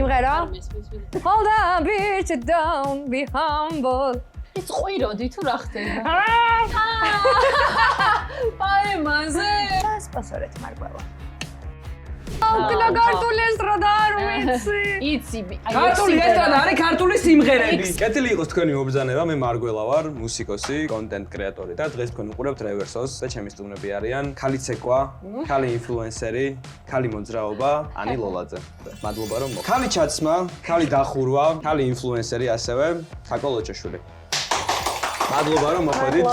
სიმღერა? Hold up, bitch, don't be humble. ის ყვიროდი თუ რა ხდება? პაემაზე. სპასორეთ მარგველა. აუკნა ქართულის რა დაარვიცი. იცი. ქართული ესტრადა არის ქართული სიმღერები. კეთილი იყოს თქვენი მობრძანება, მე მარგველა ვარ, მუსიკოსი, კონტენტ კრეატორი და დღეს თქვენ უყურებთ რევერსოს და ჩემი სტუმრები არიან ქალი ცეკვა, ქალი ინფლუენსერი, ქალი მოძრაობა, ანი ლოლაძე. მადლობა რომ ქალი ჩაცმა, ქალი დახურვა, ქალი ინფლუენსერი ასევე თაკო ლოჭაშვილი. მადლობა რომ მოხვედით.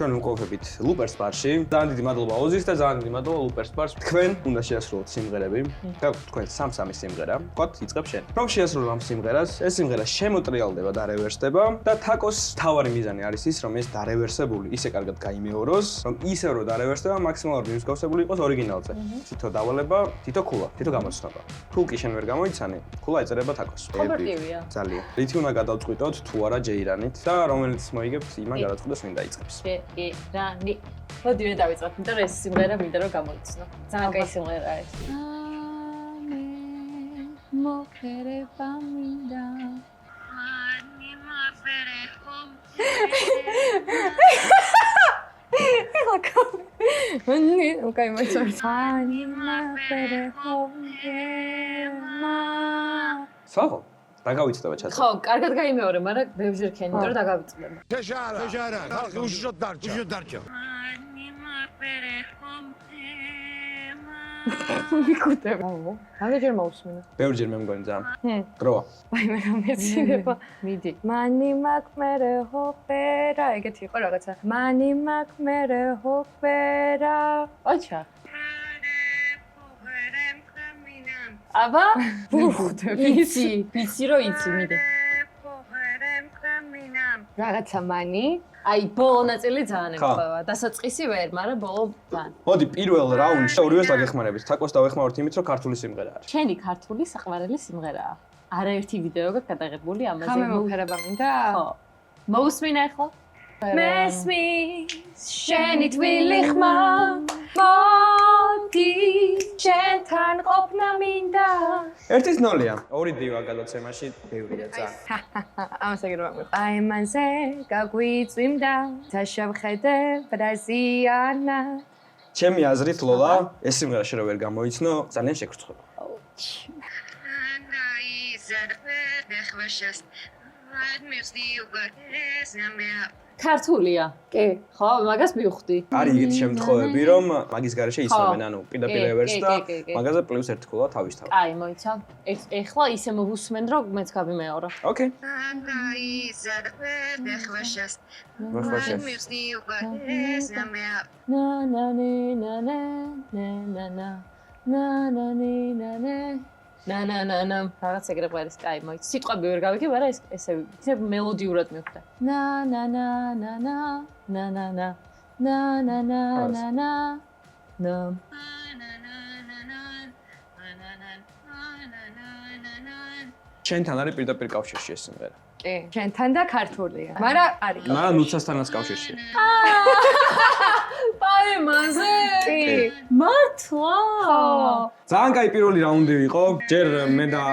ჩვენ ვიმყოფებით ლუპერს ბარში. ძალიან დიდი მადლობა ოზის და ძალიან დიდი მადლობა ლუპერს ბარს. თქვენ უნდა შეასრულოთ სიმღერები. და თქვენ სამ-სამი სიმღერა. ვთქვათ, იწყებ შენ. რომ შეასრულო ამ სიმღერას, ეს სიმღერა შემოტრიალდება და რევერსდება და თაკოს თავარი მიზანი არის ის, რომ ეს დარევერსებული ისე კარგად გაიმეოროს, რომ ისე რომ დარევერსდება მაქსიმალურად მიმსგავსებული იყოს ორიგინალზე. თითო დავალება, თითო ქულა, თითო გამოცნობა. თუ კი შენ ვერ გამოიცანი, ქულა ეწერება თაკოს. კოპერტივია. ძალიან. რითი უნდა გადავწყვიტოთ თუ არა ჯეირანით და რომელიც მოიგებს იმან გადაწყვეტოს ვინ დაიწყებს. ჯეირანი. მოდი მე დავიწყებ, იმიტომ რომ ეს სიმღერა მინდა რომ გამოიცნო. ძალიან კაი სიმღერაა ეს. მოხერება მინდა. მანი მაფერე ხომ. Okay, my sorry. Mani mafere home. საღო დაგავიწყდება ჩატა. ხო, კარგად გაიმეორე, მაგრამ ბევრჯერ ქენი, იმიტომ რომ დაგავიწყდება. Teşara. Kalk uçuşot darça. მიკუტება. რამდენჯერ მოусმინე? ბევრჯერ მე მგონი ძალიან. დროა. აი მე რომ მეცილება. მიდი. Mani makmere hopera, ეგეთი იყო რაღაცა. Mani makmere hopera. ოჩა. აბა? იცი რომ იცი, მიდი. რაღაცა mani. აი, ბოლო ნაწილი ძალიან ემთხვევა. დასაწყისი ვერ, მაგრამ ბოლო ძალიან. მოდი პირველ რაუნდში ორივეს დაგეხმარებით. თაკოს დავეხმაროთ იმით, რომ ქართული სიმღერა არის. ჩემი ქართული საყვარელი სიმღერაა. არაერთი ვიდეო გაქვს გადაღებული ამაზე. ხამე მოფერება მინდა? ხო. მოусმინე ხო? მესმის შენი თბილი ხმა მოდი შენთან ყოფნა მინდა 1-0-ია. 2 დივა გადაცემაში ბევრია ძალიან. ამას ეგრე ვამბობ. აიმანზე გაგვიწვიმდა თაშავხედე ბრაზიანა ჩემი აზრით ლოლა, ეს სიმღერა შე რო ვერ გამოიცნო, ძალიან შეგრცხვება. ქართულია. კი. ხო, მაგას მივხვდი. არის ეგეთი შემთხვევები, რომ მაგის გარეშე ისმენ, ანუ პირდაპირ რევერსს და მაგაზე +1 ქულა თავისთავად. აი, მოიცა. ეხლა ისე მოვუსმენ, რომ მეც გავიმეორო. ოკეი. ნანანანა რაღაც ეგრე ყარის კაი მოიც სიტყვები ვერ გავიგე მაგრამ ესე მელოდიურად მივხვდა ნანანანა ნანანა ნანანანა ნამ შენთან არის პირდაპირ კავშირში ეს სიმღერა. კი, შენთან და ქართულია. მაგრამ არის. მაგრამ ნუცასთანაც კავშირში. პაემაზე? კი. მართლა? ხო. ძალიან კაი პირველი რაუნდი იყო. ჯერ მე და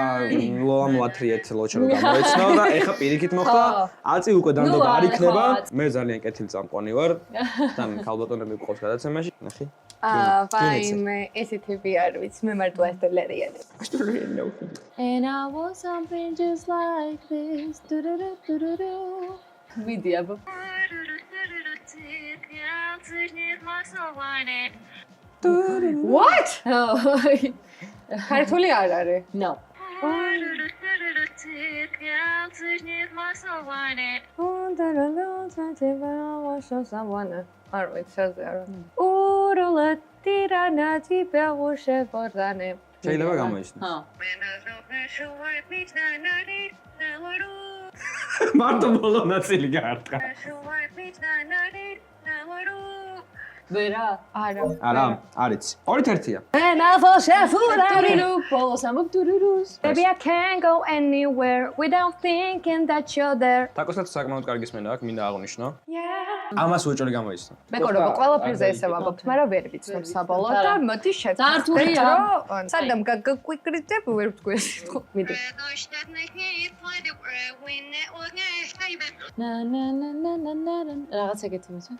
ლოლა მოათრიეთ ლოჩო რომ გამოეცნო და ეხა პირიქით მოხდა. აწი უკვე დამდობა არ იქნება. მე ძალიან კეთილი წამყვანი ვარ. თან ქალბატონები გყავს გადაცემაში. ნახე. ვაიმე, ესეთები არ ვიცი, მე მარტო ასტელერიანი. ასტელერიანი ვფიქრე. And I want something just like this. მიდი აბა. What? ქართული არ არის. No. არ ვიცი, არა. უროლა ტირანა ტიპა უშევორდანე. შეიძლება გამოიცნო. ჰა. მარტო ბოლო ნაწილი გაარტყა. ვერა. არა. არა, არიც. 2-1-ია. ენავო შეფურავი. ბოლოს ამბობ დურურუს. Baby I can't go anywhere without thinking that you're there. თაკოსთან საკმაოდ კარგი სმენა აქვს, მინდა აღნიშნო. Yeah. ამას უეჭველი გამოიცნო. მეკორობა ყველაფერზე ესე ვამბობთ, მაგრამ ვერ ვიცნობ საბოლოოდ და მოდი ძართულია. სადამ გაგვიკრიტებ ვერ ვთქვი ეს სიტყვა. მიდი. რაღაც ეგეთი მოცა.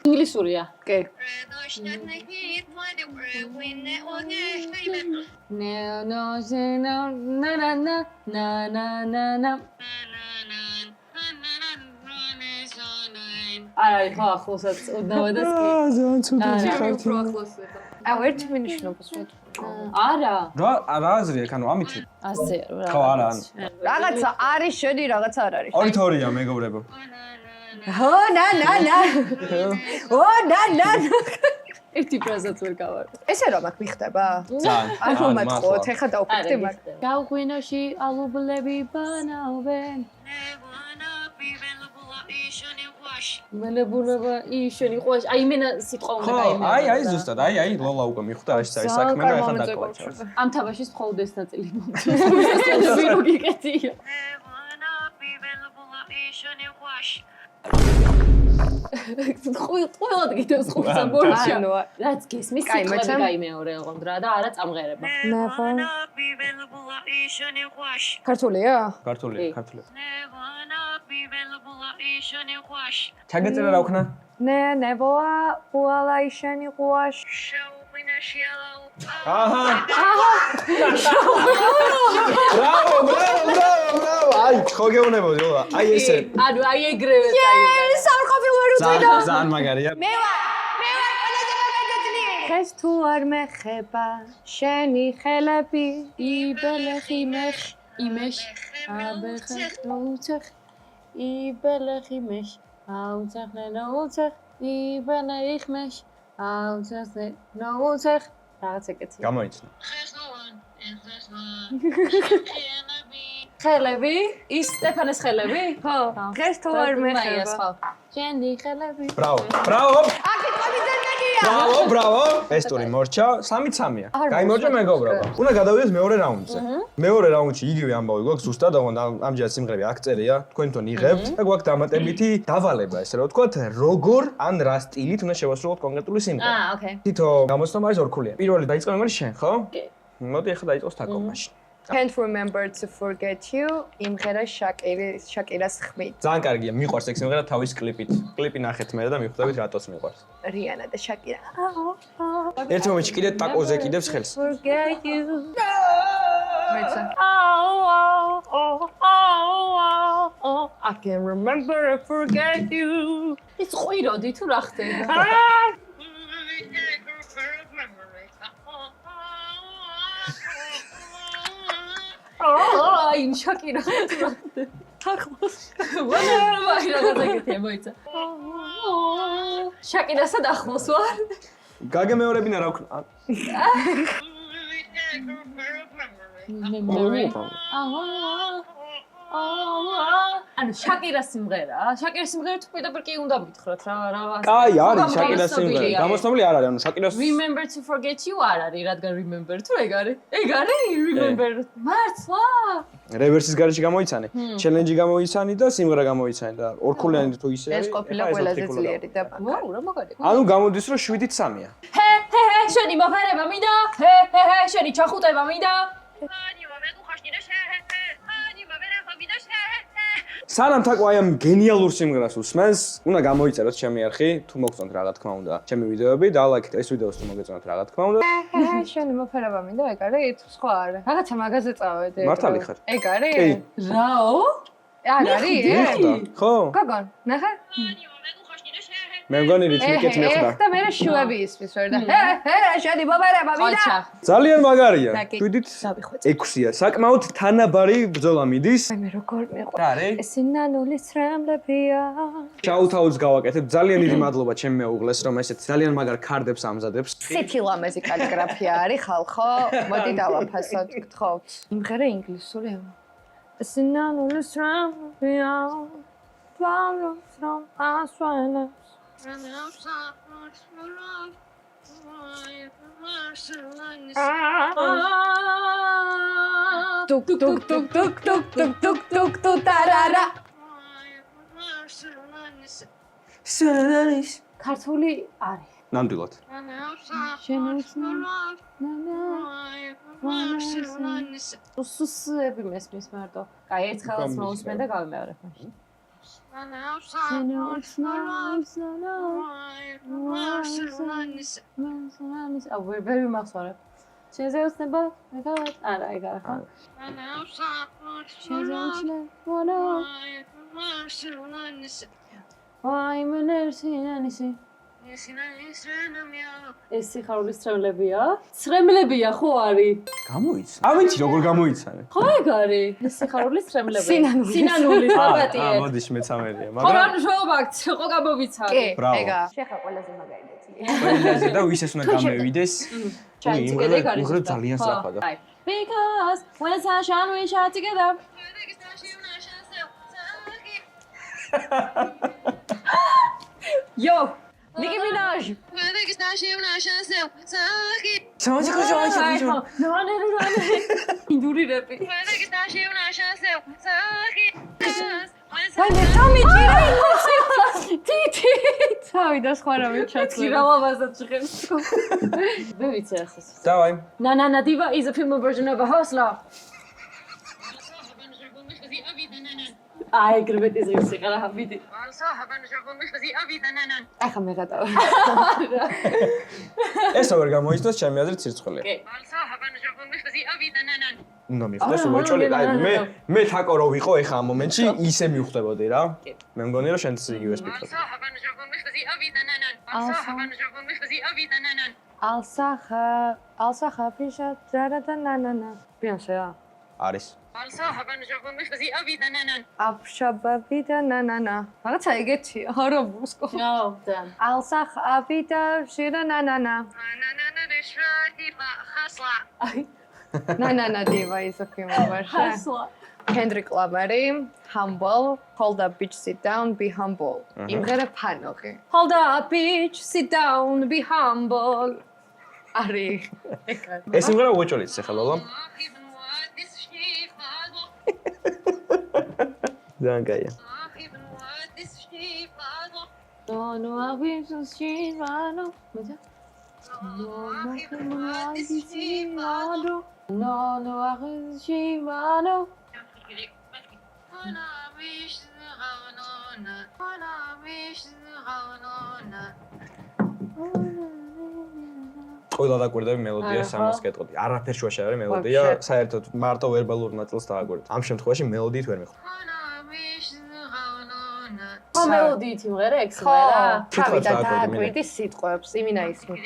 ინგლისურია. კი. არა, ხო, ახლოსაც უდავადას კი. ძალიან ცუდად ხართ. აუ ერთი მინიშნობას ვეთქვი. არა. რა აზრია, ანუ ამით? ასე რა. ხო, არა. რაღაცა არის შენი, რაღაცა არ არის. 2-2-ია, მეგობრებო. ო ნა ნა ნა. ო ნა ნა. ერთი ფრაზაც ვერ გავარ. ესე რომ აქ მიხდება? ძალიან. არ მომაწყოთ, ეხა დავფიქრდი მაგ. გავღვინოში ალუბლები ბანავენ. მელებულება იშენი ყვაში. აი მენა სიტყვა უნდა გაიმეორე. აი ზუსტად, აი ლოლა უკვე მიხვდა ეს არის საქმე და ეხლა დაკლაჩავს. ამ თამაშის მხოლოდ ეს ნაწილი მომწონს. ვირო გიკეთია. ყველად გითხოვს ხუთსა ბორჩა. რაც გესმის სიტყვები გაიმეორე ოღონდ რა და არა წამღერება. ქართულია? ქართულია. ჩაგეწერა რა ვქნა? ნე ნებოა უალა იშენი ყვაშ. აჰა. ბრავო. აი, ხო გეუბნებოდი, ოღა. აი ესე. ანუ აი ეგრევე წაიღე. სამყოფილო ვერ უწვიდო. ძალიან მაგარია. მე ვარ ყველაზე მაგარი. ხეს თუ არ მეხება შენი ხელები იბელეხი მეხ იმეშ აბეხე ნუცეხ იბელეხი მეხ აუცეხნე ნუცეხ იბელეხი მეხ აუცეხნე ნუცეხ რაღაც ეგეთი გამოიცნო. ხელები ის სტეფანეს ხელები ხო ხეს თუ არ მეხება შენი ხელები ბრავო აქ კომიტეტია ბრავო ეს ტური მორჩა 3-3-ია გაიმორჩა მეგობრებო უნდა გადავიდეთ მეორე რაუნდზე მეორე რაუნდში იგივე ამბავი გვაქვს ზუსტად ამჯერად სიმღერები აქ წერია თქვენ თვითონ იღებთ და გვაქვს დამატებითი დავალება ესე რომ ვთქვათ როგორ ან რა სტილით უნდა შევასრულოთ კონკრეტული სიმღერა ოკეი თითო გამოცნობა არის ორქულია პირველი დაიწყო მეგონი შენ ხო მოდი ახლა დაიწყოს თაკო მაშინ Can't remember to forget you იმღერა შაკირას ხმით ძალიან კარგია მიყვარს ეგ სიმღერა თავის კლიპით კლიპი ნახეთ მე და მიხვდებით რატოს მიყვარს რიანა და შაკირა ერთ მომენტში კიდე ტაკოზე კიდევს ხელს forget you მეცა I can remember to forget you ის ყვიროდი თუ რა ხდება აი შაკირა თახლოს ვანა რაღაცა გეთია მოიცა შაკირასა და ახლოს ვარ გაგემეორებინა რა ვქნა ანუ შაკირას სიმღერა შაკირას სიმღერა თუ პირდაპირ კი უნდა მითხრათ რა კაი არის შაკირას სიმღერა გამოსწავლი არ არის ანუ შაკირას remember to forget you არ არის რადგან remember თუ ეგ არის remember მართლა რევერსის გარეშე გამოიცანე ჩელენჯი გამოიცანი და სიმღერა გამოიცანი და ორქულიანი თუ ისე ეს ყოფილა ყველაზე ძლიერი და ვაუ რა მაგარი ანუ გამოდის რომ 7-3-ია ჰე შენი მოხერება მინდა ჰე შენი ჩახუტება მინდა სანამ თაკო აი ამ გენიალურ სიმღერას უსმენს, უნდა გამოიწეროთ ჩემი არხი, თუ მოგწონთ რა თქმა უნდა, ჩემი ვიდეოები და ლაიქეთ ეს ვიდეოს თუ მოგეწონათ რა თქმა უნდა. შენი მოფერება მინდა ეგ არის თუ სხვა არა. რაღაცა მაგაზე წავედი. მართალი ხარ? ეგ არის? კი. რაო? არ არის? ხო? გოგონ, ნახე? მე მგონი რითმიკეთ მეხვდა. ეხ და მე შუები ისმის ვერ და შენი მოფერება მინდა. ძალიან მაგარია. დაკი. 7-6-ია. საკმაოდ თანაბარი ბრძოლა მიდის. მე როგორ მეყვა. რა არის? ეს ნანულის რამლებია. შაუტაუტს გავაკეთებ. ძალიან დიდი მადლობა ჩემ მეუღლეს, რომ ესეთ ძალიან მაგარ ქარდებს ამზადებს. ცეთი ლამაზი კალიგრაფია არის ხალხო. მოდი დავაფასოთ, გთხოვთ. იმღერა ინგლისურია. ეს ნანულის რამლებია. ვამბობს რომ ასვენებს Тук тук тук тук тук тук тук тук тук тарარა ქართული არის ნამდვილად. სუსები მესმის მარტო. კაი, ერთ ხალხს მოусმენ და გავიმეორებ მაშინ. ვერ მახსოვრებ. შენზე უსნება, მეგავად? არა, ეგ არა ხო? შენზე უსნება, ვაი, მენერსინანისი. ეს სიხარულის ცრემლებია? ცრემლებია ხო არის? გამოიცა. ავინჩი როგორ გამოიცანე? ხო ეგ არის. ეს სიხარულის ცრემლებია. სინანულის მაგათია. მოდის მეცამელია, ხო მაგრამ რა მნიშვნელობა აქვს? ხო გამოვიცადე. კი, Bravo. ეგა. შეხა ყველაზე მაგარი დეცილი. ყველაზე და ვისაც უნდა გამევიდეს. იმღერა ძალიან სწრაფა და. Because when sunshine we shine together. Yo, Nicki Minaj. ინდური რეპი. ვაი, მე სამიჭირე იმოსი. თითი. თავი და სხვა რამე ჩაწვე. გირავაზად ჟღერს. მე ვიცი ახლა. დავაი. Na diva is a female version of a hustler. აი, გრებეტის ისე ყარა ჰაბიდი. ახლა მე გადავა. ეს როგორ გამოიცნოს ჩემი აზრით სირცხვილია. კი. უნდა მიხდეს უეჭოლი. აი მე თაკო რო ვიყო ეხა ამ მომენტში ისე მივხვდებოდი რა. მე მგონი რომ შენც იგივეს ვფიქრობ. ალსახა ფიშა ძარადა ნანანა. ბიონსე რა? არის. აფშაბაბი და ნანანა. რაღაცა ეგეთია, არა ბუსკო. No, damn. ალსახაბი და შირა ნანანა. ნანანა დივა is a female version. Hustler. Kendrick Lamar, humble, hold up bitch sit down be humble. იმღერა ფანოყი. Hold up bitch sit down be humble. არის. ეს იმღერა უეჭოლიც ახლა ლოლო. ძალიან კაია. No, I wish she vano. მეცა? No, I wish she vano. ყველა დაკვირდები მელოდია სამას კეთყოდი. არაფერ შუაში არ არის მელოდია, საერთოდ მარტო ვერბალურ ნაწილს დავაკვირდ. ამ შემთხვევაში მელოდიით ვერ მიხვალ. ხო მელოდიით იმღერა, ეგ სიმღერა. თავი და დააკვირდი სიტყვებს, იმინა ისმი.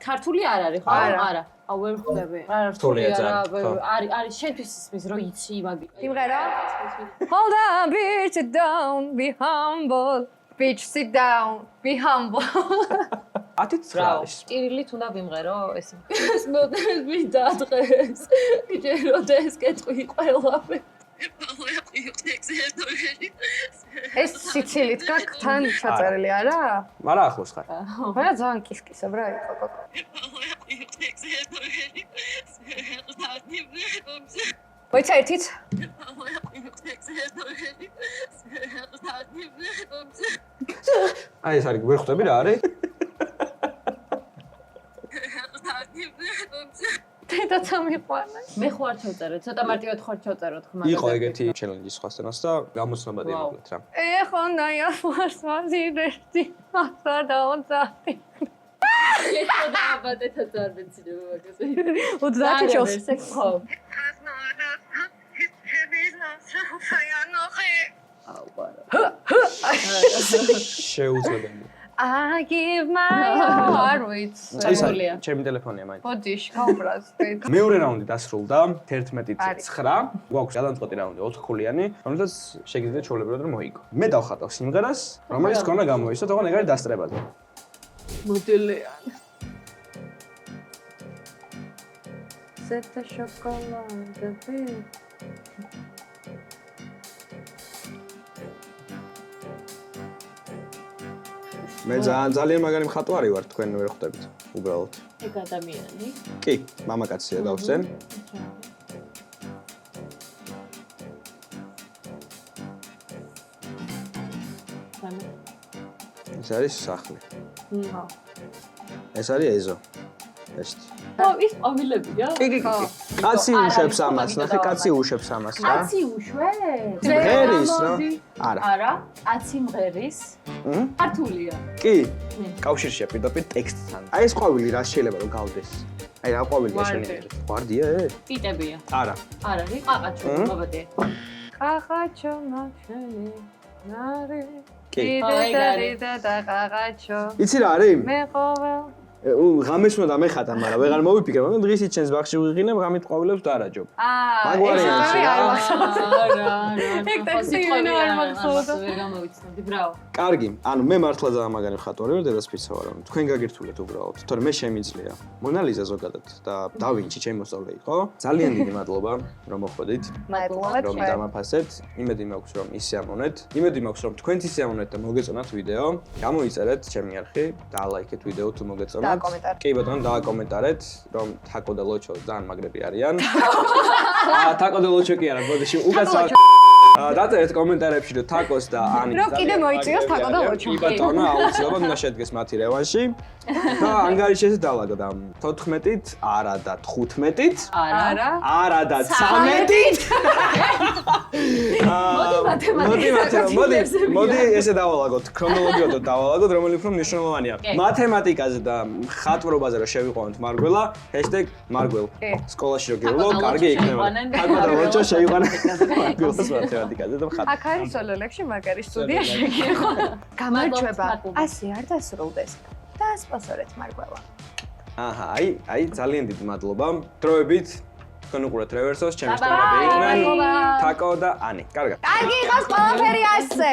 ქართული არ არის ხო? არა. აუ ვერ ხვდები. რთული არის შენთვის ისმის რო იცი მაგი. სიმღერა? Hold up bitch sit down be humble. Bitch sit down be humble. 10-9. ტირილით უნდა ვიმღერო ეს. ეს მოდეს მიდადღეს. გჯეროდეს კეთყვი ყველაფერი. ეს სიცილით გაქვს თან ჩაწერილი არა? მარა ახლოს ხარ. რა ძალიან კისკისა ბრა იყო კოკო. მოიცა ერთით? აი ეს არის ვერ ხვდები რა არის? დედაცა მიყვანა. მე ხო არ ჩავწერე, ცოტა მარტივად ხო არ ჩავწეროთ ხმა. იყო ეგეთი ჩელენჯი სხვასთანაც და გამოცნობადი მოკლედ რა. ეხო ნაია ვასვაზირეთი მასა და ოცათი. ეხო დააბადეთ არ მეცინება მაგაზე. 30 ჩოს. ხო. აუ ბარა. შეუძლებელი. I give my heart with ეს არის ჩემი ტელეფონია მაინც. ბოდიში გავბრაზდი. მეორე რაუნდი დასრულდა 11-9. გვაქვს გადამწყვეტი რაუნდი 4 ხულიანი, რომელსაც შეგიძლიათ ჩვეულებრივად რომ მოიგო. მე დავხატავ სიმღერას, რომელიც გქონდა გამოისო, თქო ეგ არის დასწრებაზე. მოდელიანი. Zeta chocolate. მე ძალიან მაგარი მხატვარი ვარ, თქვენ ვერ ხვდებით, უბრალოდ. ეგ ადამიანი. კი, მამაკაცია დავსწენ. ეს არის სახლი. ეს არის ეზო. ესეთი. ის ყვავილებია? კი. კაცი უშვებს ამას, ნახე, კაცი უშვებს ამას რა. კაცი უშვებს? მღერის რა. არა. არა, კაცი მღერის. ქართულია. კი. კავშირშია პირდაპირ ტექსტთან. აი ეს ყვავილი რა შეიძლება რომ გავდეს? აი რა ყვავილია შეიძლება? ვარდია ეს? პიტებია. არა. არ არის ყაყაჩო, მოვადე. ყაყაჩო ნახელი ნარი კი. და ყაყაჩო იცი რა არის? მე ყოველ ღამეს უნდა მეხატა, მაგრამ ვეღარ მოვიფიქრე, მაგრამ დღისით ჩემს ბაღში ვიღინებ, ღამით ყვავილებს და არაჯობ. მაგვარიანში რა. ეგ ტექსტი არ მახსოვდა. ვერ გამოვიცნობდი, ბრავო. კარგი, ანუ მე მართლა ძალიან მაგარი მხატვარი ვარ, დედასფიცა ვარ, თქვენ გაგირთულეთ უბრალოდ, თორე მე შემიძლია. მონალიზა ზოგადად და დავინჩი ჩემი მოსწავლე იყო. ძალიან დიდი მადლობა, რომ მოხვედით. მადლობა რომ დამაფასეთ. იმედი მაქვს, რომ ისიამოვნეთ. იმედი მაქვს, რომ თქვენც ისიამოვნეთ და მოგეწონათ ვიდეო. გამოიწერეთ ჩემი არხი, დაალაიქეთ ვიდეო თუ მოგეწონათ. კი ბატონო, დააკომენტარეთ, რომ თაკო და ლოჩო ძალიან მაგრები არიან. თაკო და ლოჩო კი არა, ბოდიში, უკაცრავ. დაწერეთ კომენტარებში, რომ თაკოს და ანის რომ კიდე მოიწიოს თაკო და ლოჩო. კი ბატონო, აუცილებლად უნდა შედგეს მათი რევანში. და ანგარიშზე დაალაგოთ ამ 14-ით, არა და 15-ით. არა. არა და 13-ით. მოდი ესე დავალაგოთ, ქრონოლოგიურად დავალაგოთ, რომელი უფრო მნიშვნელოვანია. მათემატიკაზე და ხატვრობაზე რომ შევიყვანოთ მარგველა, #მარგველ. სკოლაში რო გეულო, კარგი იქნება. თაკო და ლოჩო შევიყვანეთ მარგველას მათემატიკაზე და ხატ. აქ არის სოლოლებში მაგარი სტუდია შეგიღო. გამარჯვება. ასე არ დასრულდეს. და სპონსორეთ მარგველა. აჰა, აი ძალიან დიდი მადლობა. დროებით თქვენ უყურეთ რევერსოს, ჩემი სტუმრები იყვნენ თაკო და ანი. კარგად. კარგი იყოს ყველაფერი ასე.